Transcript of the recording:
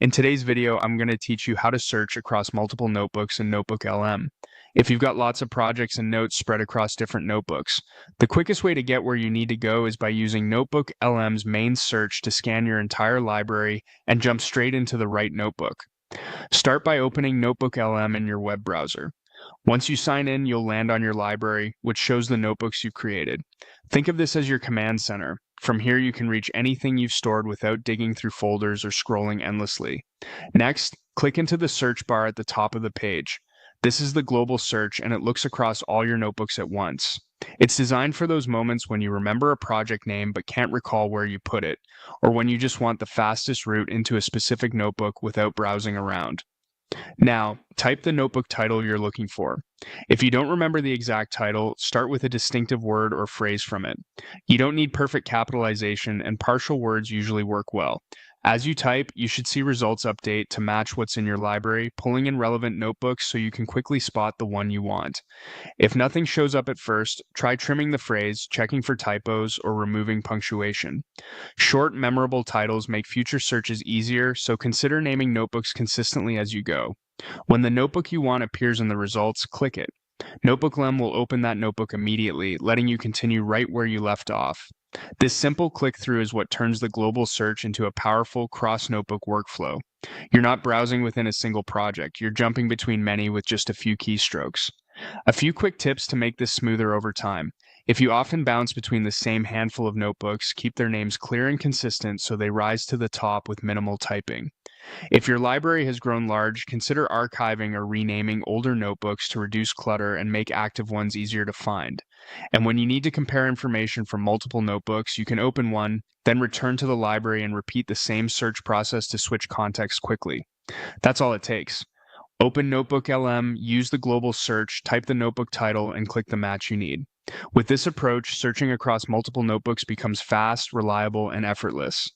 In today's video, I'm going to teach you how to search across multiple notebooks in NotebookLM. If you've got lots of projects and notes spread across different notebooks, the quickest way to get where you need to go is by using NotebookLM's main search to scan your entire library and jump straight into the right notebook. Start by opening NotebookLM in your web browser. Once you sign in, you'll land on your library, which shows the notebooks you created. Think of this as your command center. From here, you can reach anything you've stored without digging through folders or scrolling endlessly. Next, click into the search bar at the top of the page. This is the global search, and it looks across all your notebooks at once. It's designed for those moments when you remember a project name but can't recall where you put it, or when you just want the fastest route into a specific notebook without browsing around. Now, type the notebook title you're looking for. If you don't remember the exact title, start with a distinctive word or phrase from it. You don't need perfect capitalization, and partial words usually work well. As you type, you should see results update to match what's in your library, pulling in relevant notebooks so you can quickly spot the one you want. If nothing shows up at first, try trimming the phrase, checking for typos, or removing punctuation. Short, memorable titles make future searches easier, so consider naming notebooks consistently as you go. When the notebook you want appears in the results, click it. NotebookLM will open that notebook immediately, letting you continue right where you left off. This simple click-through is what turns the global search into a powerful cross-notebook workflow. You're not browsing within a single project, you're jumping between many with just a few keystrokes. A few quick tips to make this smoother over time. If you often bounce between the same handful of notebooks, keep their names clear and consistent so they rise to the top with minimal typing. If your library has grown large, consider archiving or renaming older notebooks to reduce clutter and make active ones easier to find. And when you need to compare information from multiple notebooks, you can open one, then return to the library and repeat the same search process to switch context quickly. That's all it takes. Open NotebookLM, use the global search, type the notebook title, and click the match you need. With this approach, searching across multiple notebooks becomes fast, reliable, and effortless.